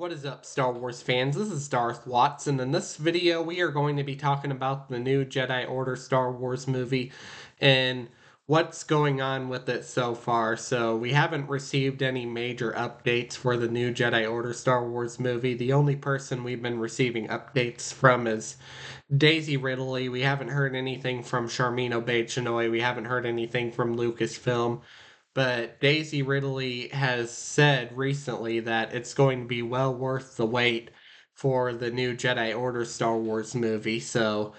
What is up, Star Wars fans? This is Darth Watts, and in this video, we are going to be talking about the new Jedi Order Star Wars movie and what's going on with it so far. So, we haven't received any major updates for the new Jedi Order Star Wars movie. The only person we've been receiving updates from is Daisy Ridley. We haven't heard anything from Charmin Obaid-Chinoy. We haven't heard anything from Lucasfilm. But Daisy Ridley has said recently that it's going to be well worth the wait for the new Jedi Order Star Wars movie. So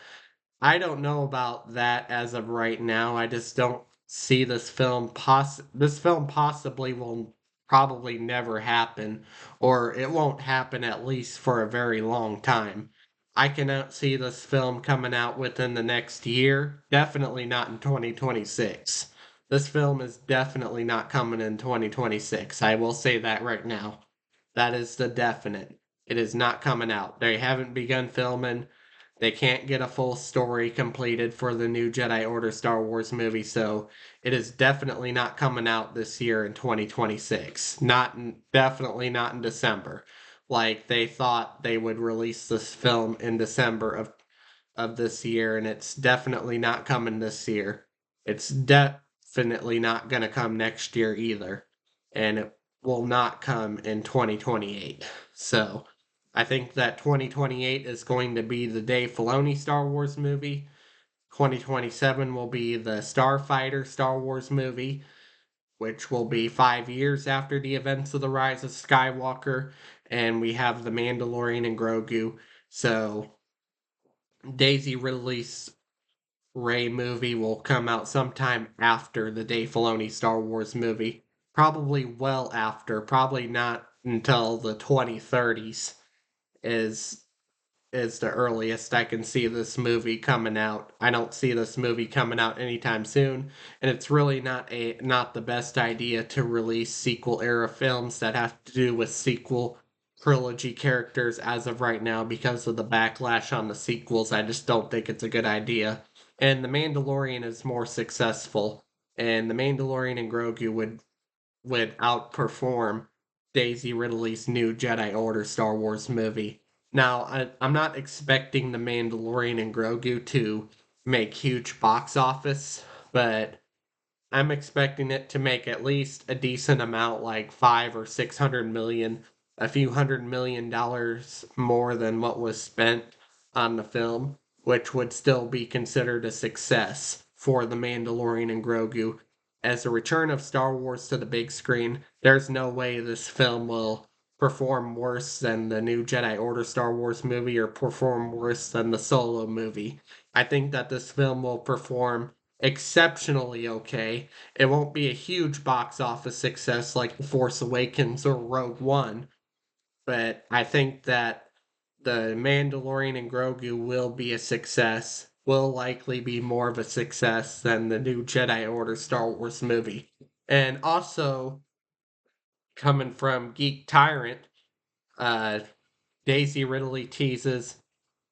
I don't know about that as of right now. I just don't see this film possibly will probably never happen, or it won't happen at least for a very long time. I cannot see this film coming out within the next year, definitely not in 2026. This film is definitely not coming in 2026. I will say that right now. That is the definite. It is not coming out. They haven't begun filming. They can't get a full story completed for the new Jedi Order Star Wars movie, so it is definitely not coming out this year in 2026. Definitely not in December. Like they thought they would release this film in December of this year, and it's definitely not coming this year. It's definitely not going to come next year either, and it will not come in 2028. So I think that 2028 is going to be the Dave Filoni Star Wars movie. 2027 will be the Starfighter Star Wars movie, which will be 5 years after the events of the Rise of Skywalker, and we have the Mandalorian and Grogu. So Daisy Ridley's Rey movie will come out sometime after the Dave Filoni Star Wars movie. Probably well after, probably not until the 2030s is is the earliest I can see this movie coming out. I don't see this movie coming out anytime soon, and it's really not the best idea to release sequel era films that have to do with sequel trilogy characters as of right now because of the backlash on the sequels. I just don't think it's a good idea. And The Mandalorian is more successful, and The Mandalorian and Grogu would outperform Daisy Ridley's new Jedi Order Star Wars movie. Now, I'm not expecting The Mandalorian and Grogu to make huge box office, but I'm expecting it to make at least a decent amount, like 5 or 600 million, a few $100 million more than what was spent on the film, which would still be considered a success for The Mandalorian and Grogu. As a return of Star Wars to the big screen, there's no way this film will perform worse than the new Jedi Order Star Wars movie or perform worse than the Solo movie. I think that this film will perform exceptionally okay. It won't be a huge box office success like The Force Awakens or Rogue One, but I think that The Mandalorian and Grogu will be a success, will likely be more of a success than the new Jedi Order Star Wars movie. And also, coming from Geek Tyrant, uh, Daisy Ridley teases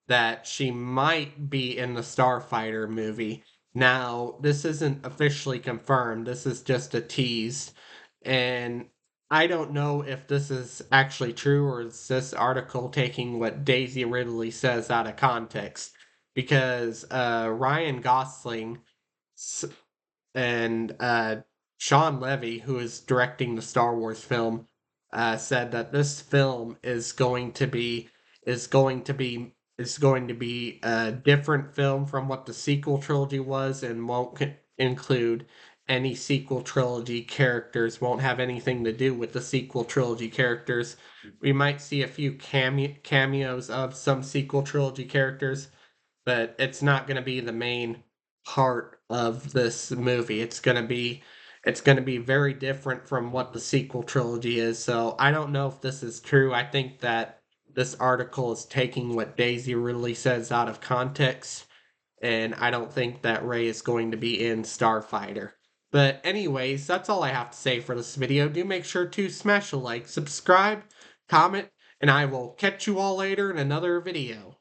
that she might be in the Starfighter movie. Now, this isn't officially confirmed, this is just a tease, and I don't know if this is actually true or is this article taking what Daisy Ridley says out of context. Because Ryan Gosling and Sean Levy, who is directing the Star Wars film, said that this film is going to be is going to be a different film from what the sequel trilogy was, and won't include any sequel trilogy characters. Won't have anything to do with the sequel trilogy characters. We might see a few cameos of some sequel trilogy characters, but it's not going to be the main part of this movie. It's going to be very different from what the sequel trilogy is. So I don't know if this is true. I think that this article is taking what Daisy Ridley says out of context, and I don't think that Rey is going to be in Starfighter. But anyways, that's all I have to say for this video. Do make sure to smash a like, subscribe, comment, and I will catch you all later in another video.